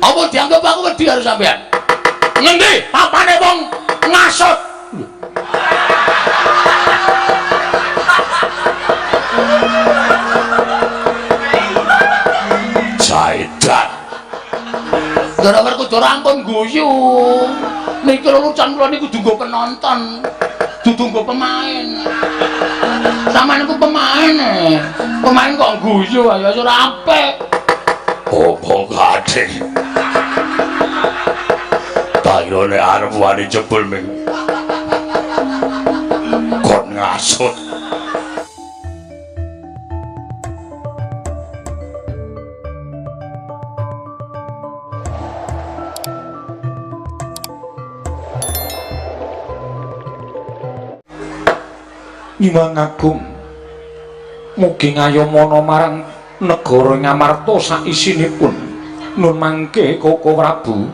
Apa dianggap aku wedi karo sampean? Ngendi papane wong ngasut? Jaidan. Gara Werkudara ampun guyu. Niki lelucon kula niku kudu nggo penonton, dudu nggo pemain. Sampeyan niku pemain. Pemain kok guyu ya ora apik. Opo kadhe? Tairone arep wani jebul ming. Kon ngasut. Nyuwun Agung, mugi ngayomana marang negara Ngamarta sak isinipun. Nun mangke Koko Prabu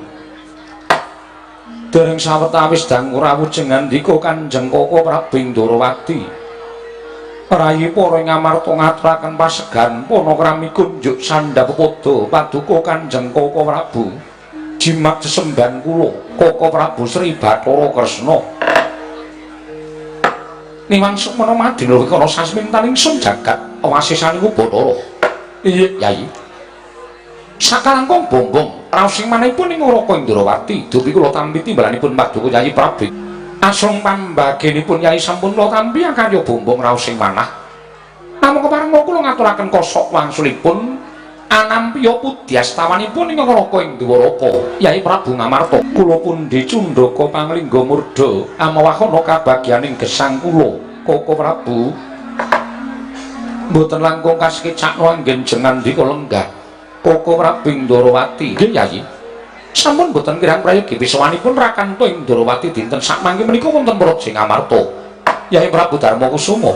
dereng sawetawis dangu rawuh ngandika Kanjeng Koko Prabu Ndorowati. Rayi para Ngamarta ngaturaken pasegan panakrami kunjuk sandhapada paduka Kanjeng Koko Prabu. Jimat sesembahan kula Koko Prabu Sri Bathara Kresna. Niwang semana madi lho kana sasmintaning sun jagat wasisanipun Bathara. Iya, Yai. Sakalangkung bombong raos sing manehipun ing Raka Indrawati dupi kula tampi timbalanipun paduka Yai Prabu. Asrung pambagenipun Yai sampun kula tampi karya bombong raos sing manah. Namung kepareng kula ngaturaken kosok wangsulipun anampiya pudyastawanipun ing Raka Indrawata Yai Prabu Ngamarta. Kula pundi Cundaka Panglingga Murda amawahana kabagyaning gesang kula Koko Prabu. Mboten langkung kasekecakno anggen jengandika lenggah Koko Prabu Ndorowati. Nggih Yai. Sampun mboten kirang prayogi pisawanipun Rakanto Ndorowati dinten sakmangke menika wonten Praja Ngamarta Yai Prabu Darmakusuma.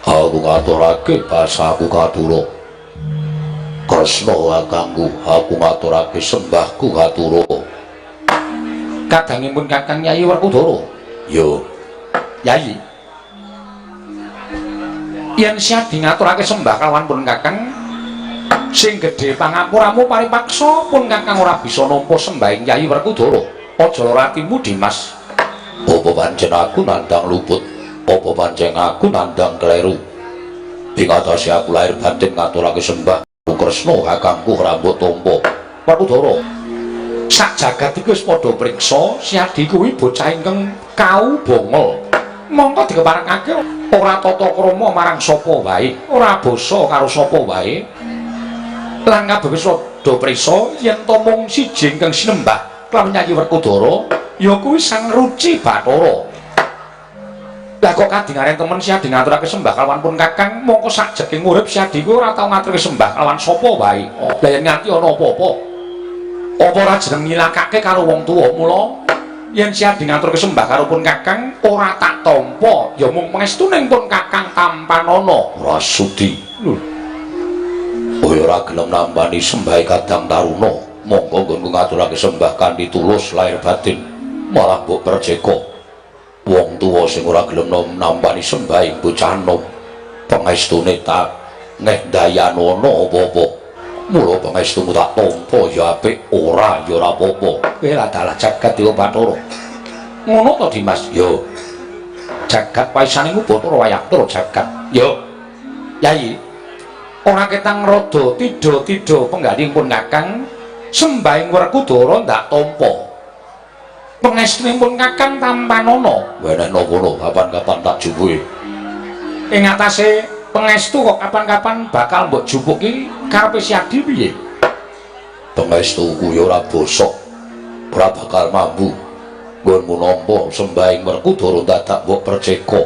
Aku ngaturake basaku Katura. Kresna kakangku, aku ngaturake sembahku Katura. Kadangipun Kakang Yai Werkudara. Yo, Yai. Yen siadi ngaturake sembah kalawan pun Kakang sing gedhe pangapuramu paripaksa pun Kakang ora bisa nampa sembahing Yai Werkudara. Aja lara atimu Dimas. apa pancen aku nandang luput? Apa pancen aku nandang kleru? Pingatasi aku lahir batin ngaturake sembah Kresna kakangku rambut tompo. Werkudara, sak jagat iki wis padha priksa siadi kuwi bocah ingkang kau bongol. Mongko dikeparengake ora tata krama marang sapa wae, ora basa karo sapa wae. Lan kabeh wis padha priksa yen to mung siji ingkang sinembah kelawan Nyai Werkudara ya kuwi Sang Ruci Bathara. Lah kok kadingaren temen siadi ngaturake sembah kalawan pun Kakang, mongko sajeking urip siadi kuwi ora tau ngaturake sembah kalawan sapa wae. Lah yen nganti ana apa-apa, apa ora jeneng nyilakake karo wong tuwa. Mula yen siadi ngaturake sembah karo pun Kakang ora tak tampa, ya mung pangestuning pun Kakang tampanana. Ora sudi. Lho. Kowe ora gelem nambani sembahe Kadang Taruna. Monggo nggonku ngaturake sembah kanthi tulus lahir batin. Malah mbok perceka. Wong tuwa sing ora gelem nambani sembah bocah nom pangestune tak ngeh dayana apa-apa. Mula pangestumu tak tampa ya apik, ora ya ora apa-apa. Kowe lah dalah jagat Dewa Bathara. Ngono to Dimas? Yo. Jagat paisanmu Bathara wayaktur jagat. Yo. Yai. Ora ketang rada tida-tida penggalihipun Kakang sembahing Werkudara ndak tampa. Pangestunipun Kakang tampanana. Wenehna kono kapan-kapan tak jupuhi. Ing atase pangestu kok kapan-kapan bakal mbok jupuki karepe siadi piye? Pangestuku ya ora bosok. Ora bakal mambu. Nggonmu nampa sembahing Werkudara dadak mbok perceka.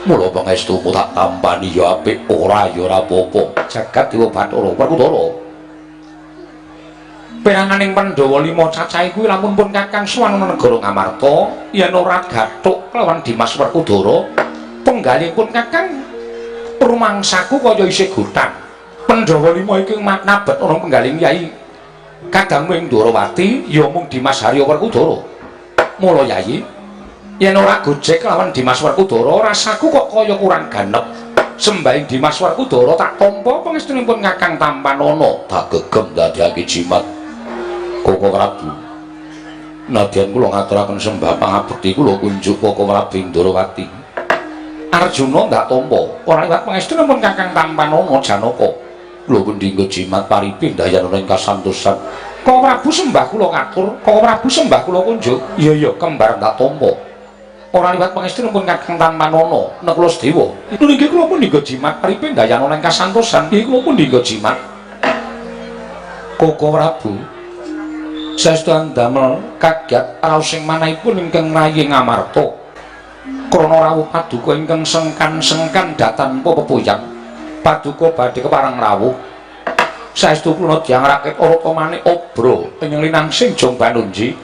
Mula pangestumu tak tampani ya apik, ora ya ora apa-apa. Jagat Dewa Bathara Werkudara. Peranganing Pandhawa 5 cacahe kuwi lamun pun Kakang sowan negara Ngamarta, yen ora gathuk kelawan Dimas Werkudara, penggalihipun Kakang rumangsaku kaya isih gutang. Pandhawa 5 iki maknabet ana penggalih Yai Kadang Ndorowati ya mung Dimas Harya Werkudara. Mula Yai, Yen ora gojek lawan Dimas Werkudara rasaku kok kaya kurang ganep. Sembaing Dimas Werkudara tak tampa pangestunipun Kakang Tampanana tak gegem dadekake jimat Koko Prabu. Nadyan kula ngaturaken sembah pangabekti kula kunjuk Koko Prabu Ndrawati. Arjuna ndak tampa ora liwat pangestunipun Kakang Tampanana Janaka. Kula pendhingga jimat paripin dayana ing kasantosan. Koko Prabu sembah kula ngatur, Koko Prabu sembah kula kunjuk. Iya kembar ndak tampa. Ora liwat pangestunipun Kakang Tampanana Nekula Sedewa. Nggih kula pun ndingga jimat paripin dayana ing kasantosan. Nggih kula pun ndingga jimat. Koko Prabu saestu damel kagiat raosing manahipun ingkang rayi ngamarta. Krana rawuh paduka ingkang sengkan-sengkan datan pepoyang. Paduka badhe kepareng rawuh. Saestu kula dyang raket Arata Manik obro ing linangsing Jong Banunji.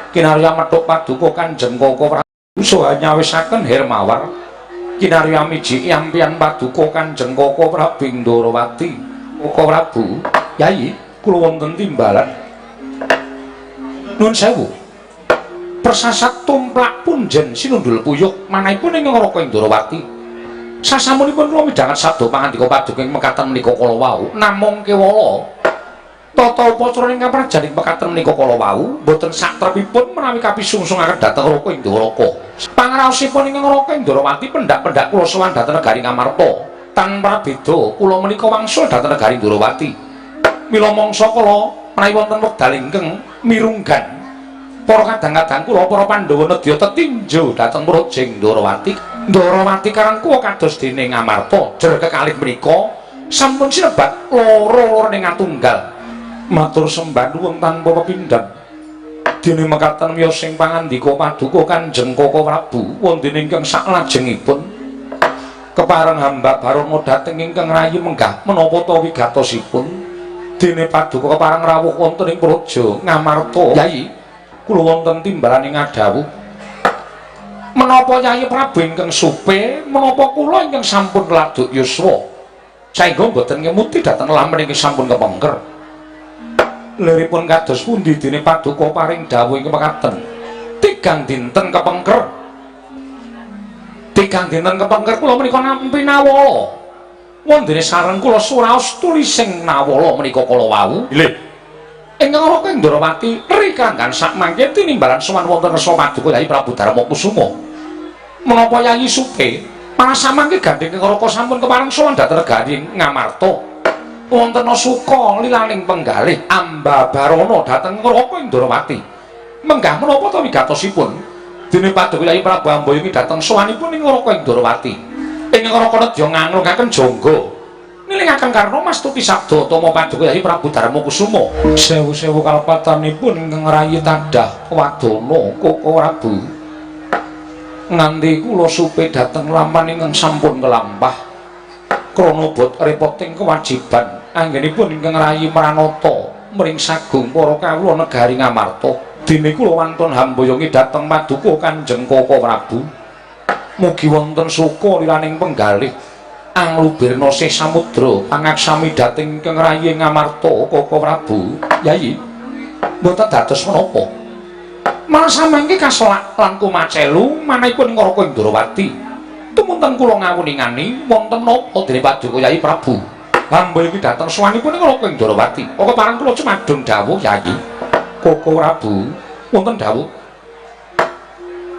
Kinarya metuk paduka Kanjeng Koko Prabu saha nyawisaken Hermawar. Kinarya miji yampian paduka Kanjeng Koko Prabu Ndrawati. Koko Prabu, Yai, kula wonten timbalan. Nuwun sewu. Persasat tumplak punjen sinundul puyuh manahipun ing Raka Ndrawati. Sasamunipun kula midhanget sabda pangandika paduka ing mekaten menika kala wau namung kewala tata upacara ing kaprajaning mekaten menika kala wau boten satrepipun menawi kapisungssungaken dhateng Raka Indrawaka. Pangraosipun ing Raka Ndrawati pendak-pendak kula sowan dhateng negari Ngamarta. Tanpa beda kula menika wangsul dhateng negari Ndrawati. Mila mangsa kala menawi wonten wekdal ingkang mirunggan para kadang-kadang kula para Pandhawa nedya tetinjo dhateng Projeng Ndrawati. Ndrawati karangku kados dene Ngamarta jer kekalih menika sampun sinebat loro ning atunggal. Matur sembah nuwun tanpa pepindhan. Dene mekaten miyos sing pangandika paduka Kanjeng Koko Prabu wonten ingkang saklajengipun kepareng hamba barana dhateng ingkang rayi menggah menapa ta wigatosipun. Dene paduka kepareng rawuh wonten ing Praja Ngamarta. Yai, kula wonten timbalan ing adawuh. Menapa Yai Prabu ingkang supe, menapa kula ingkang sampun laduk yuswa saengga boten ngemuti dhateng lampah ingkang sampun kepengker. Liripun kados pundi dene paduka paring dawuh ing mekaten. Tigang dinten kepengker. Tigang dinten kepengker kula menika nampi nawala. Wondene sareng kula suraos tulising nawala menika kala wau. Nggih. Ingkang Raka Ndrawati rikanggan sak mangke tinimbalan sowan wonten resa paduka Yai Prabu Darmakusuma. Menapa Yai supe, malah samangke gandeng Raka sampun kepareng sowan dhateng negari Ngamarta. Wonten suka lilaning penggalih ambabarana dhateng Raka Ndrawati. Menggah menapa ta wigatosipun dene paduka Yai Prabu Ambayumi dhateng sowanipun ing Raka Ndrawati. Ingkang Raka nedya nganglungaken jangga nilingaken karna mastuti sabda utama paduka Yai Prabu Darmakusuma. Sewu-sewu kalpatanipun ingkang rayi tadah wadana Koko Prabu. Nganti kula supe dhateng lampahan ingkang sampun kelampah krana bot repoting kewajiban anggenipun ingkang rayi Pranata mring sagung para kawula negari Ngamarta. Dene kula wantun hambayongi dhateng paduka Kanjeng Koko Prabu. Mugi wonten suka lilaning penggalih anglubirna sih samudra pangaksami dhateng ingkang rayi Ngamarta Koko Prabu. Yai, mboten dados menapa? Malah samangke kaselak lan kumacelu manahipun ing Raka Ndrawati. Tumunten kula ngawuningani wonten napa dene paduka Yai Prabu Ambayumi dhateng sowanipun ing Raka Ndrawati. Kok parang kula cumadung dawuh Yai. Koko Prabu wonten dawuh.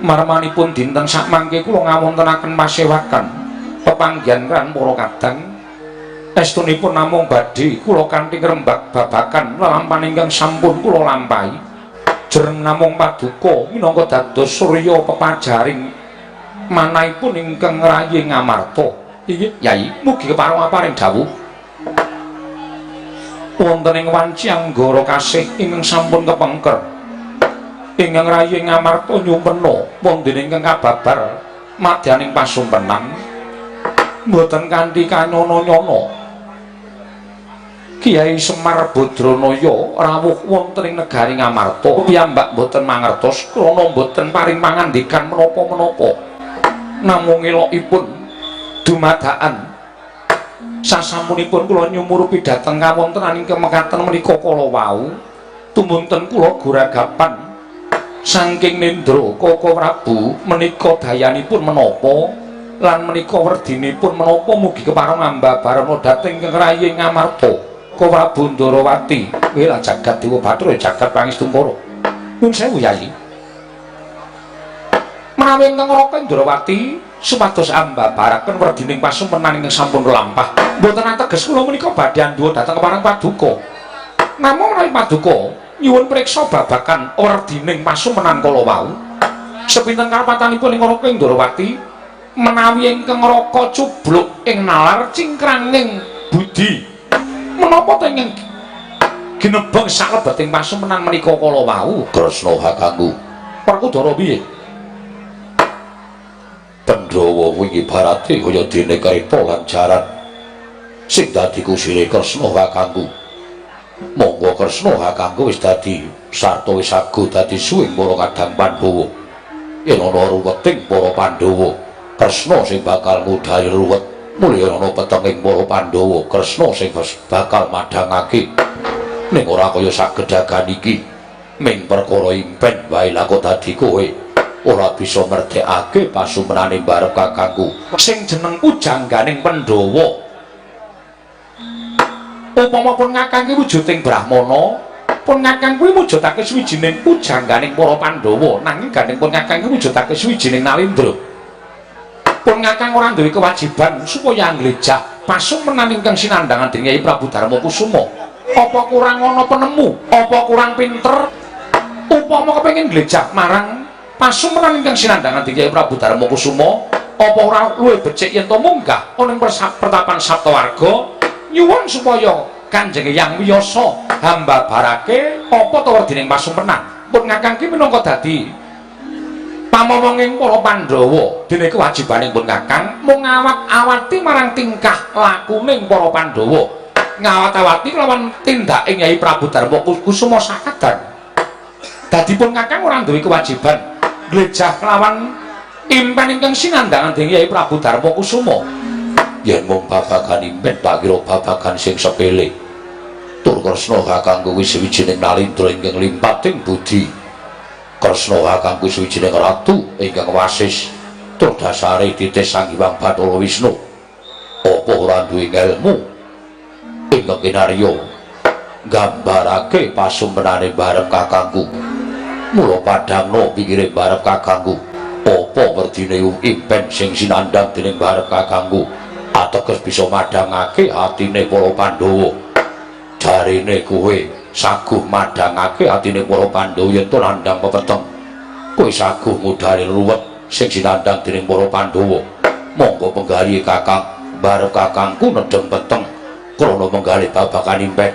Marmanipun dinten sakmangke kula ngawontenaken pasewakan pepanggihan ran para kadang. Estunipun namung badhe kula kanthi ngrembak babakan lelampahan ingkang sampun kula lampahi. Jereng namung paduka minangka dados surya pepajaring manahipun ingkang rayi Ngamarta. Inggih, Yai, mugi kepareng-paring dawuh. Wonten ing wanci anggara kasih ingkang sampun kepengker. Ingkang rayi Ngamarta nyumpena wonten ingkang kababar madyaning pasumpenan mboten kanthi kanyana-nyana. Kiai Semar Badranaya rawuh wonten ing negari Ngamarta piyambak boten mangertos krana boten paring pangandikan menapa-menapa. Namung elokipun dumadakan sasampunipun kula nyumurupi dhateng kawontenan ingkang mekaten menika kala wau tumunten kula guragapan saking nindra Koko Prabu menika dayanipun menapa lan menika werdinipun menapa mugi kepareng ambabarana dhateng Rayi Ngamarta Koko Prabu Ndarawati wela jagat dewa Bathara jagat pangestumpara nuwun sewu Yayi menawi ingkang Raka Ndarawati supados ambabaraken werdining pasumpenan ingkang sampun lampah mboten ateges kula menika badhe andhuwa dhateng kepareng paduka namung menawi paduka nyuwun priksa babagan werdining pasumpenan kala wau sepinten karapatanipun ing Raka Ndarawati menawi ingkang Raka cubluk ing nalar cingkranging budi menapa to ingkang ginebeng salebeting pasumpenan menika kala wau Kresna kakangku Werkudara piye Pandhawa wingi barate kaya dene kereta lan jaran sing dadi kusire Kresna kakangku monggo Kresna kakangku wis dadi sarta wis sagu dadi suwing para kadang Pandhawa yen ana ruweting para Pandhawa Kresna sing bakal ngudari ruwet mulya ana petenging para Pandhawa Kresna sing bakal madhangake ning ora kaya sagedhagan iki ming perkara impen wae lah kok dadi kowe ora bisa merdekake pasumpenane barep kakangku sing jeneng ujangganing Pandhawa upama pun ngakang ki wujuding brahmana pun ngakang kuwi mujudake swijining ujangganing para Pandhawa nanging gandeng pun ngakang ki wujudake swijining nalindra pun ngakang ora duwe kewajiban supaya nglejah pasumpenan ingkang sinandhangan dening Kyai Prabu Darmakusuma apa kurang ana penemu apa kurang pinter upama kepengin nglejah marang pasumpenan ingkang sinandhangan dening Kyai Prabu Darmakusuma apa ora luwih becik yen to munggah ana ing pertapan Saptawarga nyuwun supaya Kanjeng Hyang Wiyasa hambabarake apa to werdining pasumpenan pun ngakang ki minangka dadi pamomonging para Pandhawa dene kewajibaning pun kakang mung ngawat-awati marang tingkah lakuning para Pandhawa ngawat-awati lawan tindake Kyai Prabu Darmakusuma sakadan dadi pun kakang ora duwe kewajiban glejah lawan impen ingkang sinandhangan dening Kyai Prabu Darmakusuma yen mung babagan impen tak kira babagan sing sepele tur Kresna kakangku kuwi sawijining nalindra ingkang limpating budi Kresna kakangku sawijining ratu ingkang wasis tur dasare titis Sang Hyang Bathara Wisnu apa ora duwe ilmu ingkang kinarya gambarake pasumpenane bareng kakangku mula padhangna pikire barep kakangku apa werdine impen sing sinandhang dening barep kakangku ateges bisa madhangake atine para Pandhawa jarine kowe saguh madhangake atine para Pandhawa yen to nandhang pepeteng kowe saguh ngudari ruwet sing sinandhang dening para Pandhawa monggo penggali kakang barep kakangku nedheng peteng krana penggali babagan impen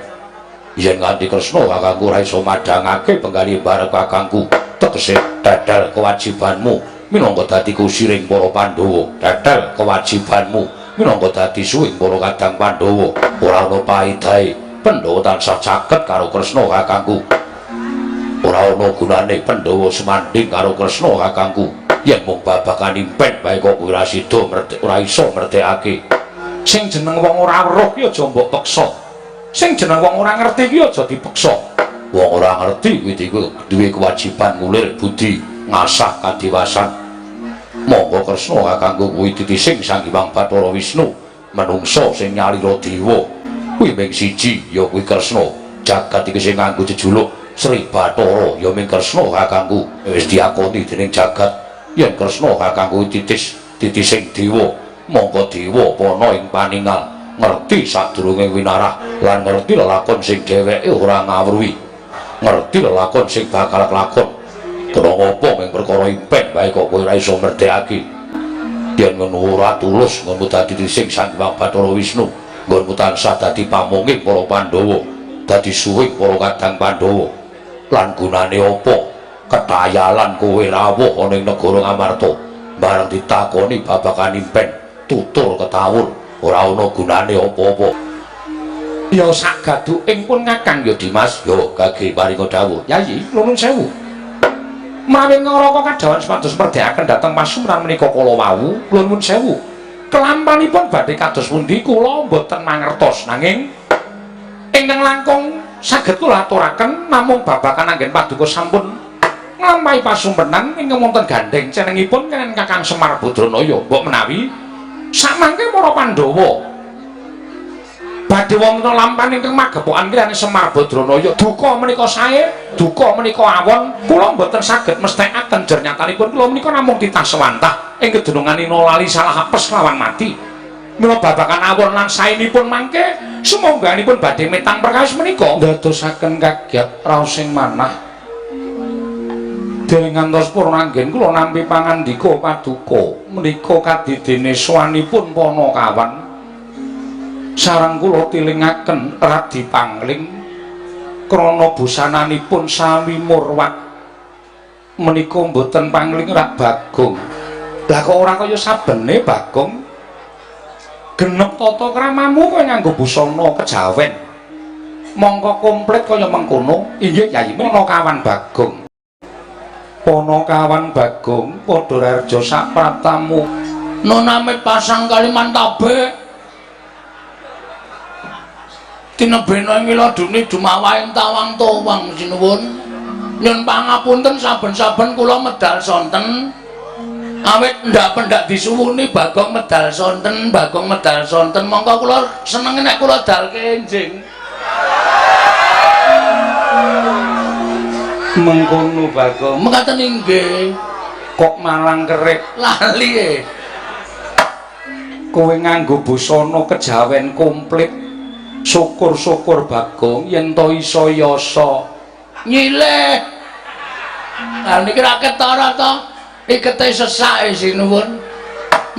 yen nganti Kresna kakangku ora iso madhangake penggali barep kakangku tegese dadal kewajibanmu minangka dadi kusiring para Pandhawa dadal kewajibanmu minangka dadi suwing para kadang Pandhawa ora ana paidahe Pandhawa tansah caket karo Kresna kakangku ora ana gunane Pandhawa semanding karo Kresna kakangku yen mung babagan impen bae kok ora sida ora iso merdekake sing jeneng wong ora weruh ki aja mbok peksa sing jeneng wong ora ngerti ki aja dipeksa wong ora ngerti kuwi duwe kewajiban ngulir budi ngasah kadiwasan monggo Kresna kakangku kuwi titising Sang Hyang Bathara Wisnu manungsa sing nyalira dewa kuwi mung siji ya kuwi Kresna jagat iki sing nganggo jejuluk Sri Bathara ya mung Kresna kakangku wis diakoni dening jagat yen Kresna kakangku titising dewa monggo dewa pana ing paningal ngerti sadurunge winarah lan ngerti lelakon sing dheweke ora ngawruhi ngerti lelakon sing bakal kelakon kena ngopo ming perkara impen bae kok kowe ora iso merdekake yen ngono ora tulus ngono dadi sing Sang Hyang Bathara Wisnu nggonmu tansah dadi pamunging para Pandhawa dadi suwing para kadang Pandhawa lan gunane apa ketayalan kowe rawuh ana ing negara Ngamarta bareng ditakoni babagan impen tutur ketawur ora ana gunane apa-apa ya sak gaduking pun ngakang ya Dimas yo kage paringa dawuh Yayi nuwun sewu menawi ngraka kadhawan supados merdekaken dhateng pasumran menika kala wau kula nuwun sewu kelampanipun badhe kados pundi kula mboten mangertos nanging ingkang langkung saged kula aturaken namung babagan anggen paduka sampun nglampahi pasumpenan ingkang wonten gandeng cenengipun kaliyan Kakang Semar Badranaya. Mbok menawi samangke para Pandhawa badhe wonten lampahan ingkang magepokan kaliyan Semar Badranaya, duka menika sae, duka menika awon, kula mboten saged mesthekaken jer nyatanipun kula menika namung titah sewantah ing kedununganipun lali salah apes lawan mati. Mila babakan awon lan saenipun mangke sumangganipun badhe metang perkawis menika ndadosaken kagyat raosing manah. Dereng ngantos purna anggen kula nampi pangandika paduka menika kadidene sowanipun Panakawan. Sareng kula tilingaken Radi Pangling krana busananipun sami murwat menika mboten pangling rak Bagong. Lah kok ora kaya sabene Bagong? Genep tata kramamu kowe nganggo busana kejawen. Mongko komplit kaya mengkono. Inggih Yayi Panakawan Bagong. Panakawan Bagong padha rarja sapratamu. Noname pasang Kalimantabe. Tinebena miladune dumawahing tawang-tawang sinuwun. Nyun pangapunten saben-saben kula medal sonten. Awit ndak-pendak disuwuni Bagong medal sonten, Bagong medal sonten, mongko kula seneng nek kula dal kenjing. Mengkono Bagong. Mekaten inggih. Kok malang kerik lali e. Kowe nganggo busana kejawen komplit. Syukur-syukur Bagong yen to isa yasa. Nyileh. Lah niki ra ketara to. Ikete sesake sinuwun.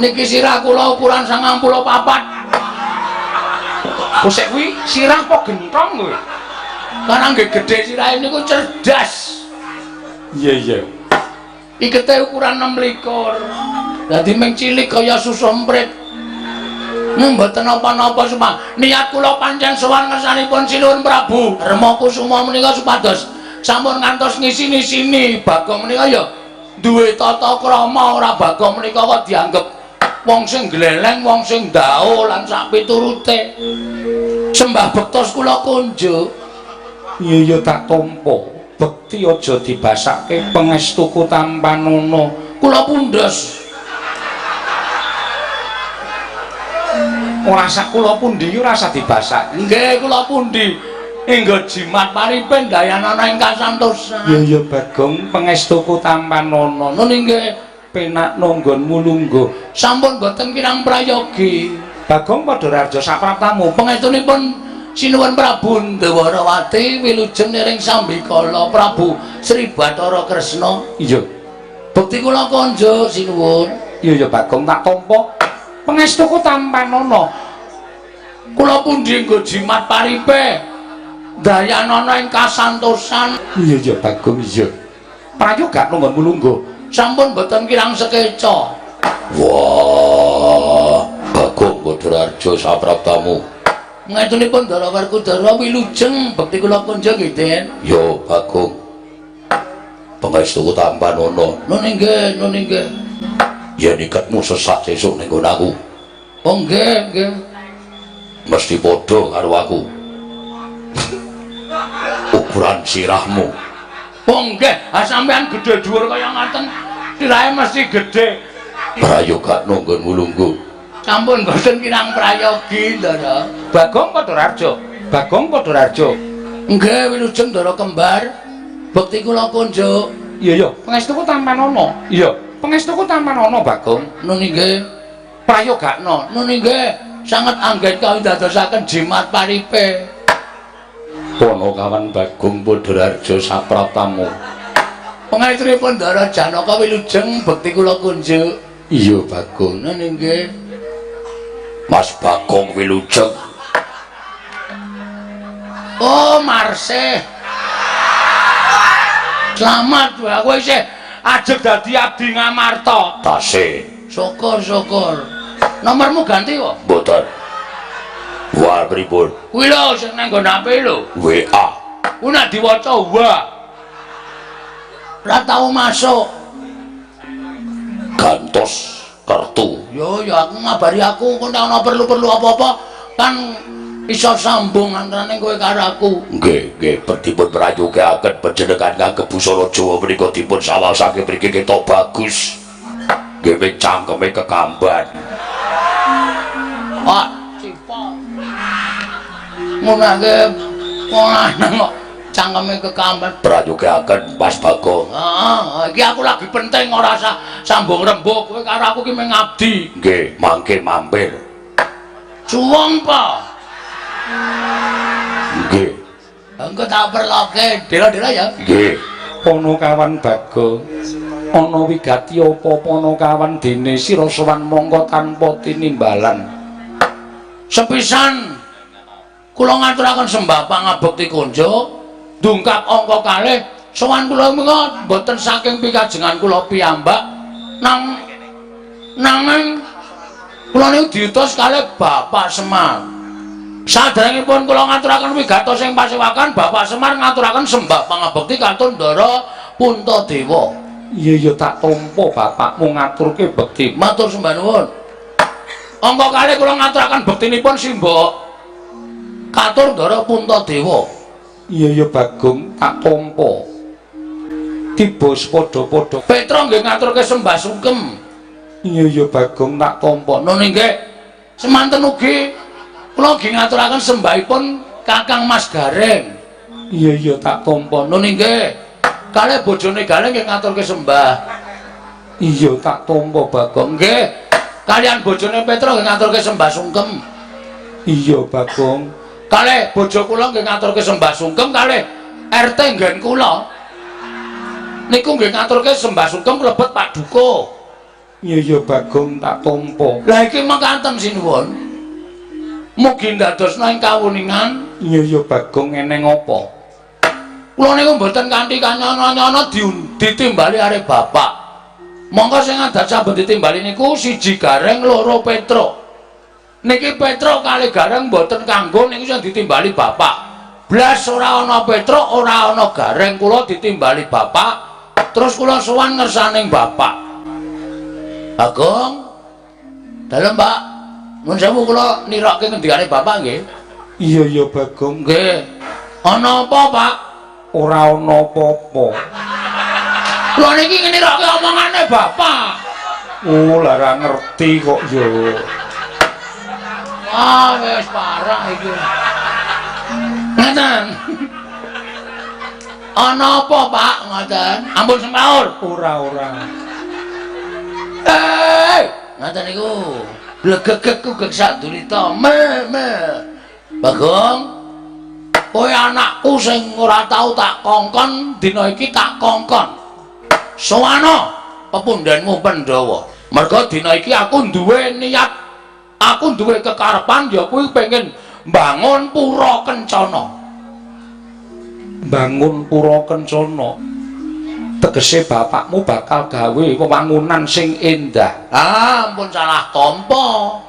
Niki sirah kula ukuran 94. Kosek kuwi sirah kok gentong kowe. Karena nggih gedhe sirahe niku cerdas. Iya. Ikete ukuran 26. Dadi mung cilik kaya susu emprit. Mboten napa-napa Semar. Niat kula pancen sowan ngersanipun Sinuwun Prabu Rema Kusuma menika supados sampun ngantos ngisi-ngisini Bagong menika ya duwe tata krama ora Bagong menika kok dianggep wong sing gleleng, wong sing ndao lan sak piturute. Sembah bektos kula kunjuk. Iya tak tampa. Bekti aja dibasake pangestuku Tampanono. Kula pundhes. Ora sak kula pundi ora usah dibasak. Nggih kula pundi. Enggo jimat paripen dayanana ing kasantosan. Iya Bagong pangestuku Tampanono. Nun inggih penak nonggonmu lungguh. Sampun boten kirang prayogi. Bagong padha rarja sapratamu pangestunipun Sinuwun Prabu Ndawarawati wilujeng ing Sambikala Prabu Sri Bathara Kresna. Iya. Bekti kula konjuk sinuwun. Iya Bagong tak tampa. Pangestuku Tampanono. Kula pundi nggo jimat paripe dayanana ing kasantosan. Iya Bagong iya. Prayoga nunggonmu lungguh. Sampun boten kirang sekeca. Wah, Bagong Badararja sapraptamu. Ngatunipun Ndara Werkudara wilujeng bekti kula kunjuk nggih, Den. Yo Bagong. Pangestuku Tampanono. Nun inggih. Yen iketmu sesat sesuk ning aku. Oh nggih. Mesti padha karo aku. Ukuran sirahmu. Oh nggih, sampean gedhe dhuwur kaya ngaten. Sirahe mesti gedhe. Prayoga nunggonmu lungguh. Sampun boten kirang prayogi, Ndara. Bagong Badararja. Nggih, wilujeng Ndara kembar. Bekti kula kunjuk. Iya. Pangestuku Tampanono. Iya. Pangestuku Tampanono Bagong. Nun inggih. Prayogakna. Nun inggih. Sanget anggen kawidadosaken jimat paripe. Panakawan Bagong Badararja sapraptamu. Pangestunipun Ndara Janaka wilujeng bekti kula kunjuk. Iya Bagong. Nun inggih. Mas Bagong wilujeng. Oh, Marse. Selamat wae kowe isih ajeg dadi abdi Ngamarta. Tasih. Syukur. Nomormu ganti kok? Mboten. Wah pripun? Kuwi lho sing nang nggon HP lho. WA. Kuwi nek diwaca wa. Ora tau masuk. Gantos kartu. Yo aku ngabari aku kok ana perlu-perlu apa-apa kan iso sambung antarané kowe karo aku. Nggih, dipun prayogaken panjenengan ngangge busana Jawa menika dipun sawasake mriki ketok bagus. Nggih ming cangkeme kekamban. Pak, cipok. Ngunake wong lanang kok cangkeme kekamban. Prayogaken Mas Bagong. Iki aku lagi penting ora sambung rembug kowe karo aku ki mung ngabdi. Nggih, mangke mampir. Suwung po. Nggih. Engko tak perloke dela-dela ya. Nggih. Panakawan Bagong. Ana wigati apa panakawan dene sira sowan mongko tanpa tinimbalan. Sepisan kula ngaturaken sembah pangabekti kunjuk ndungkap angka kalih sowan kula menika boten saking pikajengan kula piyambak nanging kula niku diutus kalih Bapak Semar. Saderengipun kula ngaturaken wigatos ing pasewakan Bapak Semar ngaturaken sembah pangabekti kantun Ndara Puntadewa. Iya tak tampa bapakmu ngaturke bekti. Matur sembah nuwun. Angka kalih kula ngaturaken bektinipun simbok katur Ndara Puntadewa. Iya Bagong tak tampa. Tiba padha-padha. Petra nggih ngaturke sembah sungkem. Iya Bagong tak tampa. Nun nggih semanten ugi kula nggih ngaturaken sembahipun Kakang Mas Gareng. Iya tak tampa. Nun nggih kalih bojone Gareng nggih ngaturke sembah. Iya tak tampa Bagong. Nggih kalian bojone Petra nggih ngaturke sembah sungkem. Iya Bagong. Kalih bojo kula nggih ngaturke sembah sungkem kalih RT nggen kula. Niku nggih ngaturke sembah sungkem klebet Pak Duko. Iya Bagong tak tampa. Lah iki mekaten sinuwun. Mugi ndadosna ing kawuningan. Iya Bagong eneng apa? Kula niku mboten kanthi kanyono-nyono ditimbali arek bapak. Monggo sing adat saben ditimbali niku siji Gareng, loro Petra. Niki Petra kalih Gareng mboten kanggo niku sing ditimbali bapak. Blas ora ana Petra, ora ana Gareng, kula ditimbali bapak. Terus kula sowan ngersaning bapak. Bagong. Dalem, Pak. Nuwun sewu kula nirokke ngendikane bapak nggih. Iya Bagong. Nggih. Ana apa, Pak? Ora ana apa-apa. Kula niki ngenirokke omongane bapak. Oh, lara ngerti kok yo. Ah, wis parah iki. Ngaten. Ana apa, Pak? Ngaten. Ampun semaur. Ora. Ngaten niku. Blegegekku gek sadurita. Bagong. Kowe anakku sing ora tau tak kongkon, dina iki tak kongkon. Sowana pepundhenmu Pandhawa. Merga dina iki aku duwe niat, aku duwe kekarepan ya kuwi pengen mbangun Pura Kencana. Bangun Pura Kencana. Tegese bapakmu bakal gawe wewangunan sing endah. Ah, ampun salah tampa.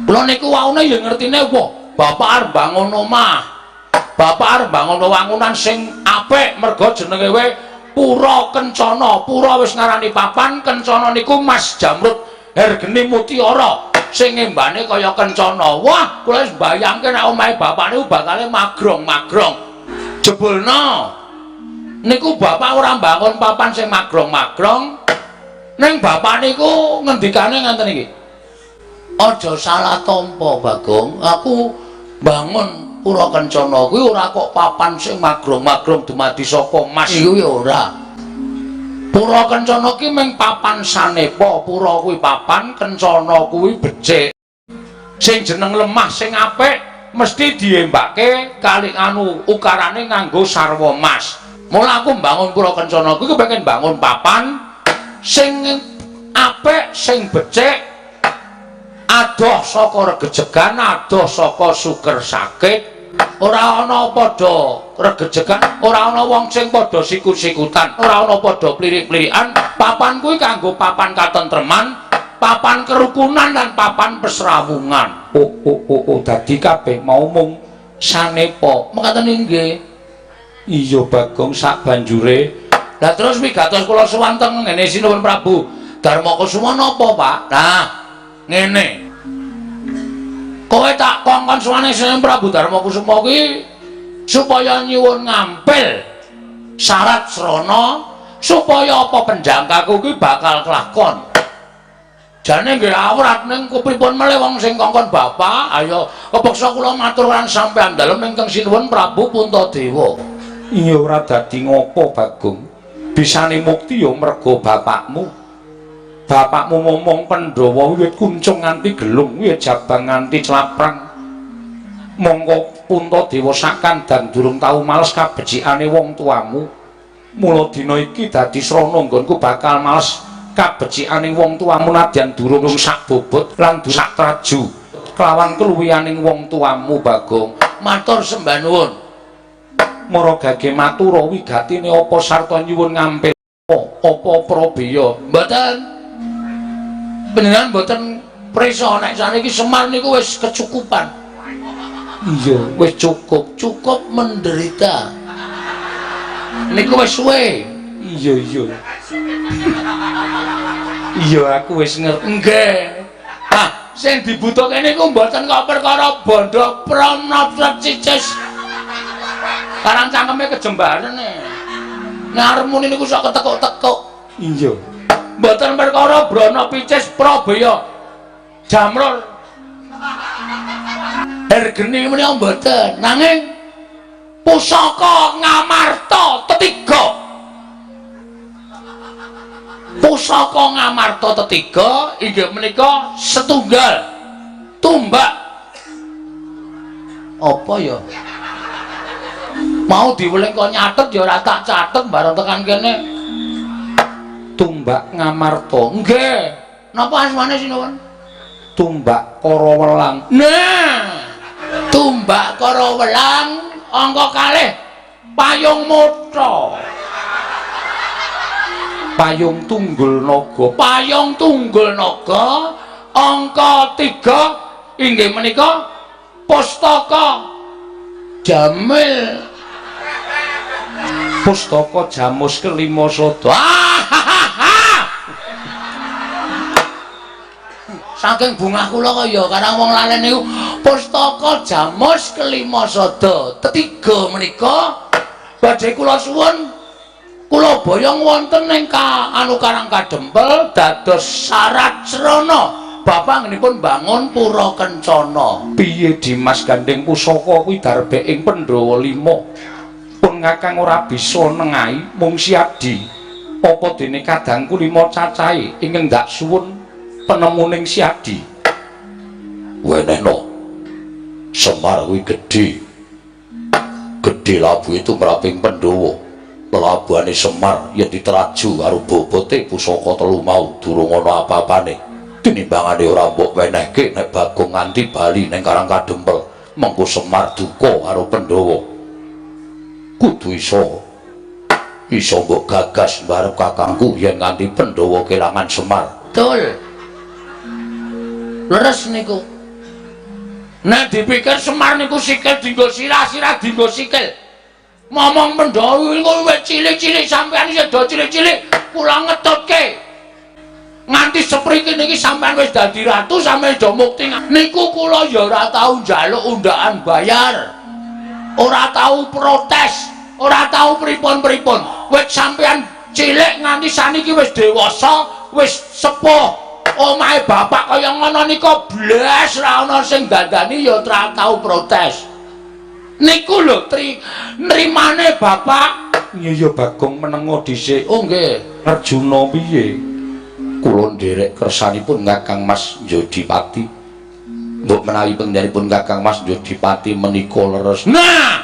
Kula niku waune ya ngertine wah, bapak arep bangun omah. Bapak arep bangun wewangunan sing apik merga jenenge we Pura Kencana. Pura wis ngarani papan, Kencana niku Mas Jamrut Hergeni Mutiara sing ngembane kaya Kencana. Wah, kula wis mbayangke nek omahe bapak niku bakale magrong-magrong. Jebulna niku bapak ora bangun papan sing magrong-magrong. Ning bapak niku ngendikane ngenten iki. Aja salah tampa, Bagong. Aku bangun Pura Kencana kuwi ora kok papan sing magrong-magrong dumadi saka emas iku ya ora. Pura Kencana ki mung papan sanepa, pura kuwi papan, Kencana kuwi becik. Sing jeneng lemah sing apik mesti diembake kali ukarane nganggo sarwa emas. Mula aku mbangun Pura Kencana kuwi kepengin bangun papan sing apik, sing becik, adoh saka regejegan, adoh saka suker sakit. Ora ana padha regejegan, ora ana wong sing padha sikut-sikutan, ora ana padha plirik-plirikan. Papan kuwi kanggo papan katentreman, papan kerukunan lan papan pesrawungan. Dadi kabeh mau mung sanepa. Mekaten nggih. Iya Bagong sak banjure. Lah terus wigatos kula sowan teng ngene Sinuwun Prabu Darmakusuma napa, Pak? Nah, ngene. Kowe tak kongkon suwane Sing Prabu Darmakusuma kuwi supaya nyuwun ngampil syarat srana supaya apa penjangkaku kuwi bakal kelakon. Jane nggih awrat ning kepripun melih wong sing kongkon bapak, ayo kepeksa kula matur lan sampeyan dalem ingkang sinuwun Prabu Puntadewa. Iya ora dadi ngopo Bagong. Bisane mukti ya merga bapakmu. Bapakmu ngomong Pandhawa wiwit kuncung nganti gelung, wiwit jabang nganti claprang. Mongko Puntadewa sakandang durung tau males kabecikane wong tuamu. Mula dina iki dadi srana nggonku bakal males kabecikane wong tuamu nadyan durung sak bobot lan durung sak traju kelawan keluwihaning wong tuamu Bagong. Matur sembah nuwun. Mara gage matura wigatine apa sarta nyuwun ngampil apa Prabeya? Mboten. Panjenengan mboten prisa nek saniki Semar niku wis kecukupan. Iya, Wis cukup menderita. Niku wis suwe. iya. Iya, aku wis ngerti. Nggih. Ah, sing dibutuhke niku mboten kok perkara bondo pranata cicis. Karang cangkeme kejembaran e. Nek arep muni niku sok ketekuk-tekuk. Iya. Mboten perkara brana picis Prabeya. Jamrul. Hergeni menika mboten, nanging pusaka Ngamarta Tetiga. Pusaka Ngamarta Tetiga inggih menika setunggal tumbak. Apa ya? Mau diweling kok nyatet ya ora tak catet bareng tekan kene. Tumbak Ngamarta. Nggih. Napa asmane sinuwun? Tumbak Karawelang. Nah, tumbak Karawelang angka kalih Payung Mutha. Payung Tunggul Naga. Payung Tunggul Naga angka 3 inggih menika Pustaka Jamil. Pustaka Jamus Kelima Sada. Saking bungah kula kaya karang wong lalen niku Pustaka Jamus Kelima Sada. Tetiga menika badhe kula suwun kula boyong wonten ing anu Karang Kadempel dados syarat srana bapak ngenipun bangun Pura Kencana. Piye Dimas gandeng pusaka kuwi darbe ing Pandhawa 5. Pun Kakang ora bisa nengahi mung Siadi. Apa dene kadangku 5 cacahe ingkang ndak suwun penemuning Siadi. Wenehno Semar kuwi gedhe labuhe tumraping Pandhawa. Lelabuhane Semar yen diteraju karo bobote pusaka 3 mau durung ana apa-apane. Tinimbangane ora mbok wenehke nek Bagong nganti bali ning Karang Kadempel, mengko Semar duka karo Pandhawa. Kudu iso mbok gagas barep kakangku yen nganti Pandhawa kelangan Semar. Betul. Leres niku. Nek dipikir Semar niku sikil dinggo sirah-sirah dinggo sikil. Momong Pandhawa niku wis cilik-cilik sampean isih do cilik-cilik kula ngetutke. Nganti sepriki niki sampean wis dadi ratu sampeyan do mukti. Niku kula ya ora tau njaluk undakan bayar. Ora tau protes, ora tau pripun-pripun. Wis sampeyan cilik nganti saniki wis dewasa, wis sepuh. Omahe bapak kaya ngono nika blas ra ana sing dandani ya ora tau protes. Niku lho nrimane bapak. Iya Bagong menengo dhisik. Oh nggih. Arjuna piye? Kula nderek kersanipun Kakang Mas Jodipati. Mbok menawi panjenenganipun Kakang Mas Jodipati menika leres. Nah.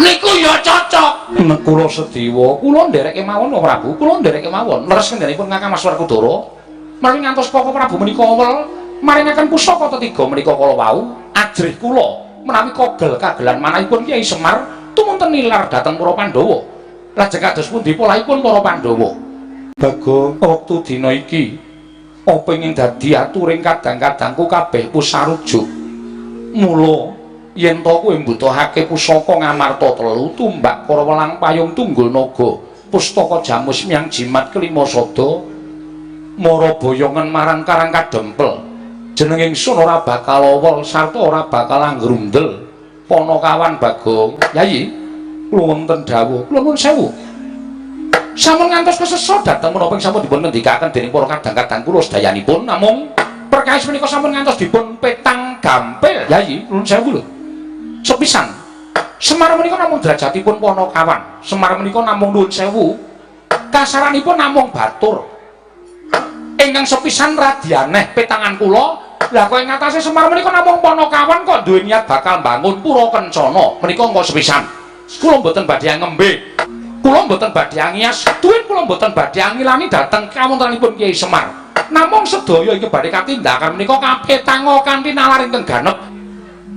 Niku ya cocok. Nek kula Sedewa, kula ndereke mawon Pak Prabu, kula ndereke mawon. Leres kendhanipun Kakang Mas Werkudara. Menawi ngantos Koko Prabu menika wel maringaken pusaka tetiga menika kala wau, ajrih kula menawi kogel kagelan manahipun Kyai Semar tumunten nilar dhateng para Pandhawa. Lajeng kados pundi polahipun para Pandhawa? Bagong, wektu dina iki apa ingin dadi aturing kadang-kadangku kabeh pusarujuk. Mula yen to kowe mbutuhake pusaka Ngamarta 3 tumbak Karawelang Payung Tunggul Naga pustaka Jamus Miang Jimat Kelima Sada mara boyongan marang Karang Kadempel jeneng ingsun ora bakal awol sarta ora bakal anggrundel Panakawan Bagong. Yayi, kula wonten dawuh. Kula nuwun sewu. Sampun ngantos kesesa dhateng menapa sampun dipun ngendikaken dening para kadang-kadang kula sedayanipun, namung perkawis menika sampun ngantos dipun petang gampil. Yayi, nuwun sewu lho. Sepisan Semar menika namung derajatipun Panakawan. Semar menika namung nuwun sewu. Kasaranipun namung batur. Ingkang sepisan radyaneh petangan kula. Lah kok ing atase Semar menika namung Panakawan kok duwe niat bakal mbangun Pura Kencana. Menika engko sepisan. Kula mboten badhe ngembe. Kula mboten badhe ngias, duwin kula mboten badhe ngilani dhateng kawontenanipun Kyai Semar. Namung sedaya iki badhe katindakan menika kapetanga kanthi nalar ingkang ganep.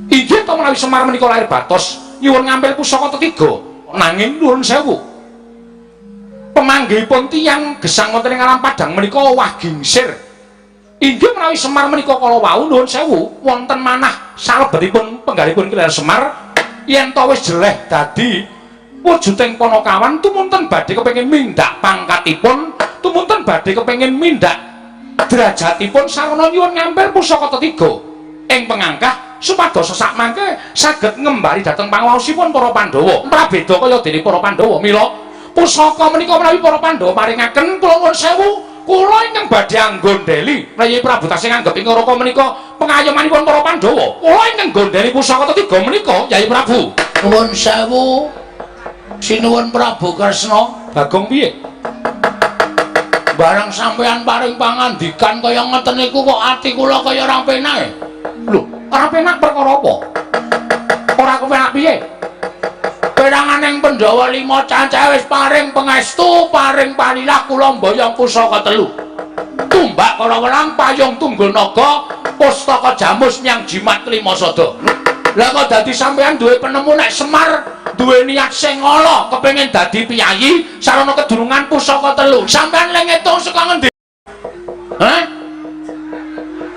Inggih to menawi Semar menika lair batos nyuwun ngambil pusaka ketiga. Nanging nuwun sewu. Pemanggihipun tiyang gesang wonten ing alam Padang menika wah gingsir. Inggih menawi Semar menika kala wau nuwun sewu wonten manah salebetipun penggalipun Kyai Semar yen to wis jeleh dadi wujuding Panakawan tumunten badhe kepengin mindhak pangkatipun, tumunten badhe kepengin mindhak derajatipun sarana nyuwun ngambil pusaka ketiga ing pengangkah supados sak mangke saged ngembari dhateng pangaosipun para Pandhawa. Prabéda kaya dene para Pandhawa mila pusaka menika menawi para Pandhawa maringaken kula nuwun sewu kula ingkang badhe anggondheli Rayi Prabu tasih nganggep ing raka menika pengayomanipun para Pandhawa. Kula ingkang nggondheli pusaka ketiga menika Yayi Prabu. Nuwun sewu. Sinuwun Prabu Kresna. Bagong piye? Barang sampeyan paring pangandikan kaya ngeten niku kok ati kula kaya ora penak. Lho, ora penak perkara apa? Ora kepenak piye? Peranganing Pandhawa 5 cacahe wis paring pangestu, paring panilah kula mboyong pusaka 3. Tumbak kala welang payung tunggul naga, pustaka jamus nyang jimat lima sada. Lah kok dadi sampeyan duwe penemu nek Semar duwe niat sing ala kepengin dadi piyayi sarana kedurungan pusaka 3. Sampeyan lek ngitung saka ngendi? Hah?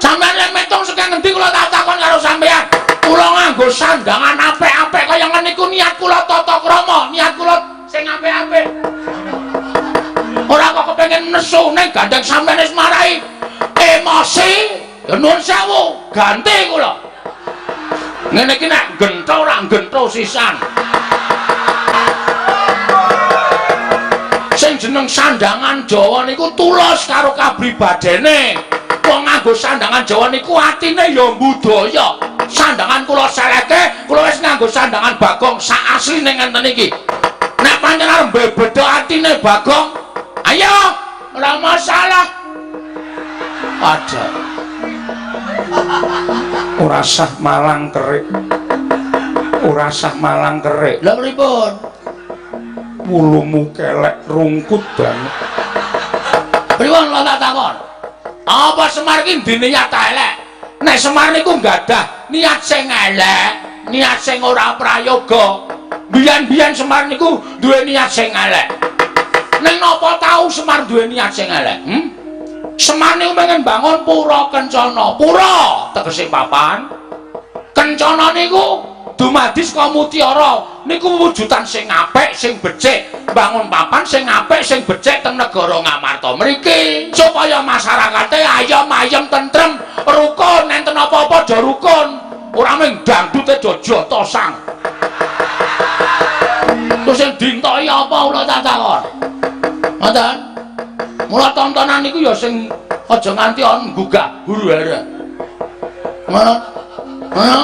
Sampeyan lek ngitung saka ngendi kula tak takon karo sampeyan. Kula nganggo sandangan apik-apik kaya ngene niku niat kula tata krama, niat kula sing apik-apik. Ora kok kepengin nesu ning gandeng sampeyan wis marai emosi. Ya nuwun sewu, ganti kula. Ngene iki nek gentho ora gentho sisan. Sing jeneng sandangan Jawa niku tulus karo kabribadene. Wong nganggo sandangan Jawa niku atine ya budaya. Sandangan kula seleke, kula wis nganggo sandangan Bagong sak asline ngenten iki. Nek pancen arep beda atine Bagong, ayo, ora masalah. Aja. Ora sah malang kerik. Ora sah malang kerik. Lha pripun? Wulumu kelek rungkut banget. Pripun kula tak takon? Apa Semar iki ndine niat elek? Nek Semar niku gadah niat sing elek, niat sing ora prayoga. Biyen-biyen Semar niku duwe niat sing elek. Ning napa tau Semar duwe niat sing elek? Semar niku pengen bangun Pura Kencana. Pura tegese papan. Kencana niku dumadi saka mutiara. Niku wujudan sing apik, sing becik. Bangun papan sing apik, sing becik teng negara Ngamarta mriki supaya masyarakate ayem-ayem tentrem, rukun, enten apa-apa aja rukun. Ora mung dangdute aja jotosang. Terus sing dintoki apa kula tak takon? Ngoten. Mula tontonan niku ya sing aja nganti on gugah huru-hara. Ngono. Ngono.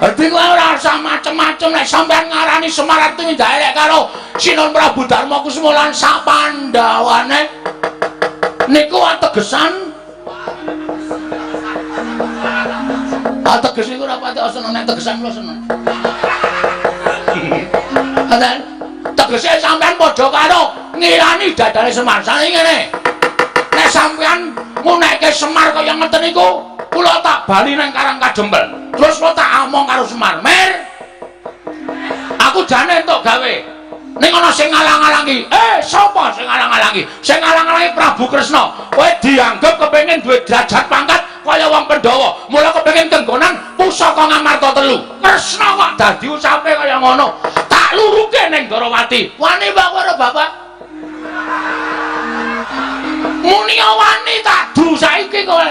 Dadi kowe ora usah macem-macem nek sampean ngarani Semar tumindak elek karo Sinuhun Prabu Darma Kusuma lan sak Pandhawane. Niku ategesan. Ateges niku ora pati seneng nek tegesan kula seneng. Ngoten. Tegese sampean padha karo ngilani dadane Semar. Sane ngene. Nek sampean ngunekke Semar kaya ngeten niku, kula tak bali nang Karang Kadempel. Terus kula tak omong karo Semar, "Mir, aku jane entuk gawe. Ning ana sing ngalang-alangi." Sapa sing ngalang-alangi? Sing ngalang-alangi Prabu Kresna. Kowe dianggep kepengin duwe derajat pangkat kaya wong Pandhawa. Mula kepengin kenggonan pusaka Ngamarta 3. Kresna kok dadi ucape kaya ngono. Tak luruke ning Darawati. Wani mbak karo bapak. Muni wani tak du saiki kowe.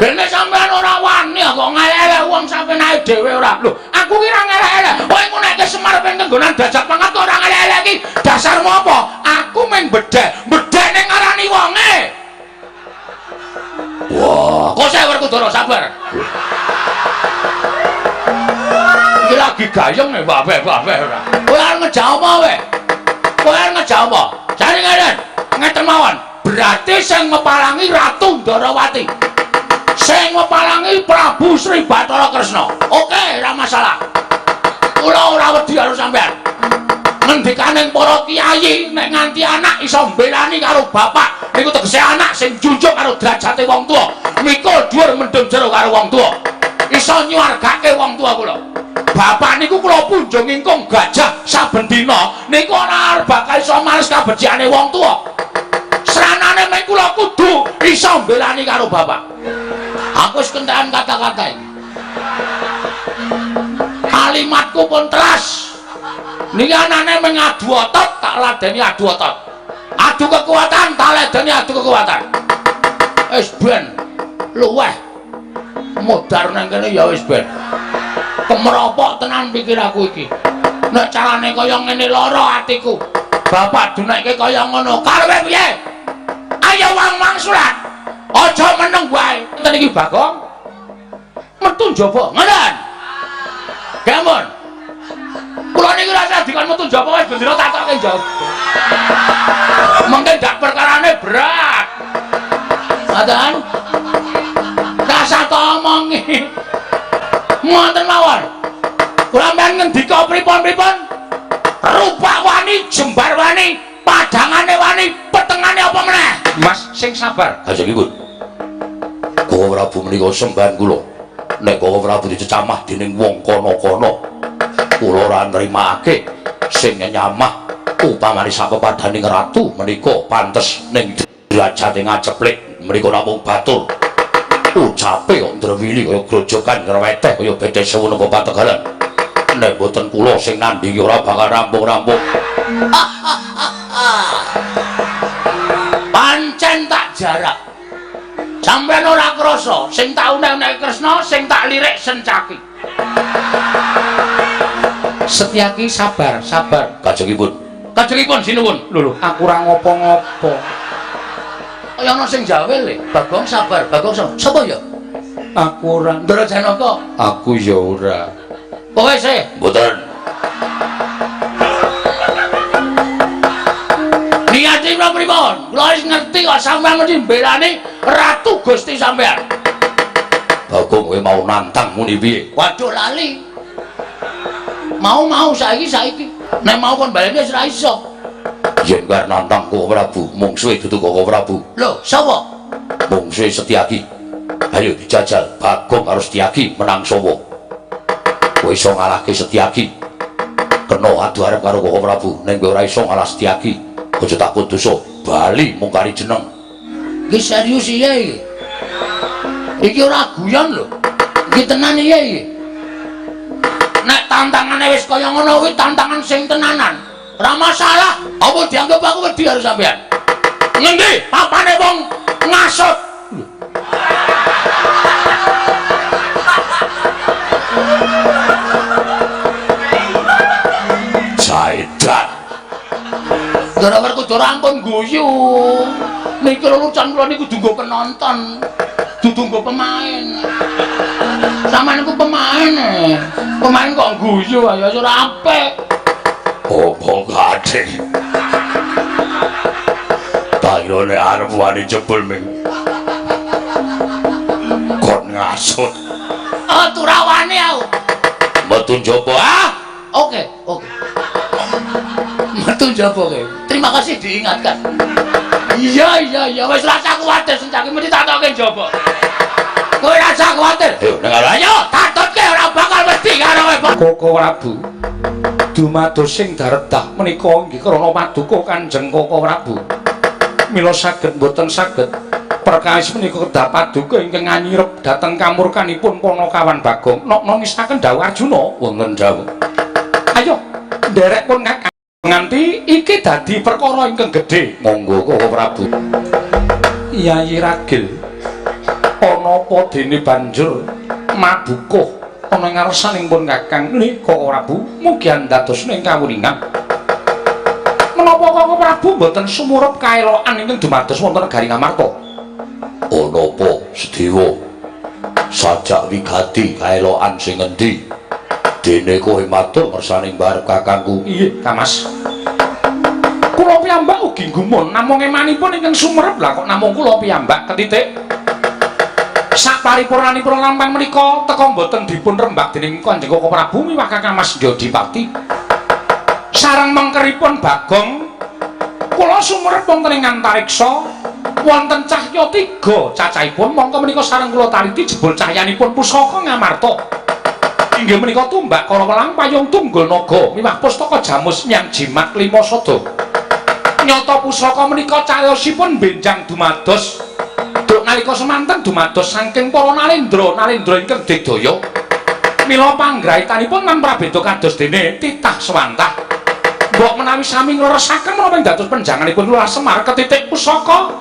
Dene sampean ora wani kok ngelele wong sampean ae dhewe ora. Lho, aku ki ora ngelele. Kowe engko nek Semar ben kenggonan dajak pangat ora ngelele iki. Dasarmu apa? Aku mung bedhek ning ngarani wonge. Wah, kok saya Werkudara sabar. Iki lagi gayeng nek babe ora. Kowe arep ngejawab apa wae? Kowe arep ngejawab apa? Jane ngeten mawon. Berarti sing ngepalangi Ratu Ndarawati. Sing ngepalangi Prabu Sri Bathara Kresna. Oke, ora masalah. Kula ora wedi karo sampean. Ngendikaning para kiai nek nganti anak iso mbelani karo bapak niku tegese anak sing junjung karo derajate wong tuwa. Mikul dhuwur mendem jero karo wong tuwa. Iso nyuwargake wong tuwa kula. Bapak niku kula punjung ingkung gajah saben dina niku ora arep bakal iso males kabeciane wong tuwa. Sranane mek kula kudu iso mbelani karo bapak. Aku wis kentekan kata-kata iki. Kalimatku pun telas. Niki anane mung adu otot tak ladeni adu otot. Adu kekuatan tak ladeni adu kekuatan. Wis ben luweh. Modar nang kene ya wis ben. Kemeropok tenan pikir aku iki. Nek carane kaya ngene lara atiku. Bapak dunekke kaya ngono. Karepe piye? Ayo wang surat. Aja meneng wae. Enten iki Bagong. Metu njaba. Ngoten. Gampun. Kula niki rasa dikon metu njaba wis bendera tatoke njaba. Mengke dak perkarane berat. Ngoten. Rasa to omongi. Ngoten mawon. Kula men ngendika pripun-pripun? Rupa wani, jembar wani, padangane wani, petengane apa meneh? Mas sing sabar. Kanjengipun. Kula Prabu menika sembahan kula. Nek Kula Prabu dicecamah dening wong kono-kono, kula ora nrimake sing nyamah upamane sapepadaning ratu menika pantes ning derajate ngaceplik menika namung batur. Ucape kok ndrewili kaya grojokan ngreweteh kaya bedhe sewu napa pategalan. Nek boten kula sing nandhingi ora bakal rampung-rampung. Pancen tak jarak. Sampeyan ora krasa sing tak unek-unek Kresna, sing tak lirik Sencaki. Setyaki sabar. Kanjengipun. Kanjengipun sinuwun. Lho, aku ora ngopo-ngopo. Kaya ana sing jawel le. Bagong sabar, Bagong sabar. Sapa ya? Aku ora. Ndara Janaka. Aku ya ora. Kowe sih. Mboten. Niati pripun? Kula wis ngerti kok sampeyan mesti mbelani Ratu Gusti sampeyan. Bagong kowe mau nantang muni piye? Waduh lali. Mau saiki. Nek mau kon baleni wis ora iso. Yen karo nantang Kula Prabu, mungsuhe dudu Kula Prabu. Lho, sapa? Mungsuhe Setyaki. Ayo dijajal Bagong karo Setyaki menang sawa. Kowe iso ngalahke Setyaki. Kena adu arep karo Kula Prabu, ning kowe ora iso ngalah Setyaki. Aja takut dosa, bali mung kari jeneng. Iki serius iya iki. Iki ora guyon lho. Iki tenan iya iki. Nek tantangane wis kaya ngono kuwi tantangan sing tenanan. Ora masalah. Apa dianggap aku wedi karo sampean? Ngendi papane wong ngasut? Jaidan. Ndara Werkudara ampun guyu. Niki lulusan kula niku dunggo penonton, dudunggo pemain. Sampeyan niku pemain. Pemain kok guyu ayo ora apik. Opo kadhe. Tairone arep wani jebul ming. Kon ngasut. Oh, turawane aku. Metu njaba ah. Oke. Metu njaba kowe. Terima kasih diingatkan. Iya, wis rasa kuwatir Sencaki mesti tatoke njaba. Kowe rasa kuwatir. Ayo nang Ayo, tatutke ora bakal mesti karo kowe. Koko Prabu. Dumados sing daretah menika inggih krana paduka Kanjeng Koko Prabu. Mila saged mboten saged perkawis menika kedah paduka ingkang nganyirep dhateng kamurkanipun Panakawan Bagong. Nok nisaken dawuh Arjuna wonten dawuh. Ayo, nderek pun nganti iki dadi perkara ingkang gedhe. monggo Koko Prabu. Yayi Ragil. ana apa dene banjur mabukuh ana ngarsaning pun Kakang nika Prabu mugi andados ing kawuningan. Menapa Kakang Prabu mboten sumurup kaelokan ingkang dumados wonten negari Ngamarta? Ana apa Sedewa? Sajak wigati kaelokan sing endi? Dene kowe matur ngersaning barep kakangku. Iya, Kamas. Kula piyambak ugi gumun namung emanipun ingkang sumerep lah kok namung kula piyambak ketitik. Sak paripurnanipun lampah menika teka mboten dipun rembak dening Kanjeng Koko Prabu miwah Kakang Mas Yodipati. Sareng mengkeripun Bagong kula sumerep wonten ing antariksa wonten cahya 3 cacahipun mongko menika sareng kula taliti jebul cahyanipun pusaka Ngamarta. Inggih menika tumbak kala welang payung tunggul naga miwah pustaka jamus nyang jimat 5 sada. Nyata pusaka menika cariyosipun benjang dumados duk nalika semanten dumados saking para nalendra ingkang digdaya. Mila panggraitanipun lan prabéda kados dene titah swantah. Mbok menawi sami ngleresaken menapa dados penjanganipun Lurah Semar ketitik pusaka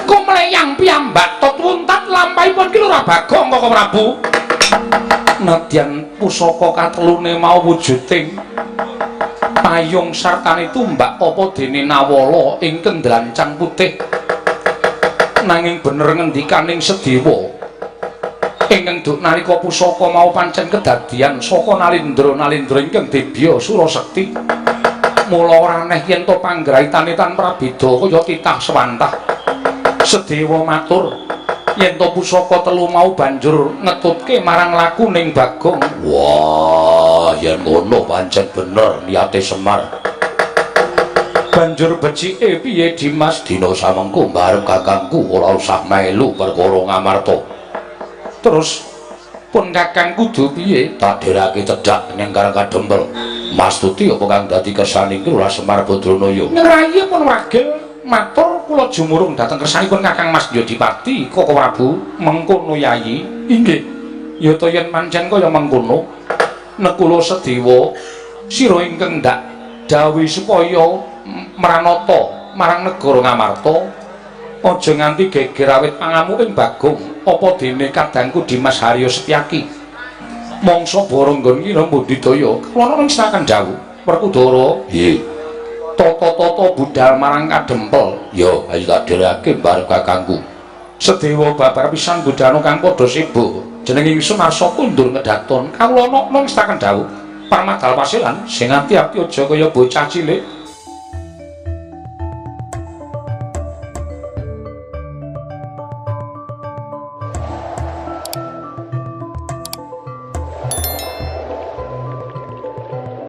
kumleyang piyambak tutwuntat lampahipun ki Lurah Bagong Koko Prabu. Nadyan pusaka katelune mau wujuding payung sartane tumbak apa dene Nawala ingkang drancang putih. Nanging bener ngendikaning Sedewa ingkang duk nalika pusaka mau pancen kedadian saka nalendra ingkang debya Surasekti. Mula ora aneh yen to panggraitane tan prabéda kaya titah swantah. Sedewa matur yen to pusaka telu mau banjur ngetutke marang lakuning Bagong. Wah, yen ngono pancen bener niate Semar. Banjur becike piye Dimas? Dina samengko bareng kakangku ora usah melu perkara Ngamarta. Terus pun Kakang kudu piye? Tak derake cedhak ning Karang Kadempel. Mastuti apa kang dadi kersaning Lurah Semar Badranaya? Ngrayi pun wagil matur kula jumurung dhateng kersanipun Kakang Mas Yodipati Koko Prabu. Mengkono Yayi. Inggih. Ya to yen pancen kaya mengkono nekula Sedewa sira ingkang ndak dawuh supaya Maranata marang negara Ngamarta aja nganti geger awit pangamuking Bagong apa dene kadangku Dimas Haryo Setyaki. Mangsa Baranggon kira mbudidaya kula ning sinaken dawuh Werkudara. Nggih. Tata-tata budal marang Kadempel. Ya, ayo tak derake bareng kakangku. Sedewa babar pisan budana kang padha sibuk. Jeneng ingsun Arsa kundur ngedaton. Kawula ana ning sinaken dawuh. Parmadal pasilan sing ati-ati aja kaya bocah cilik.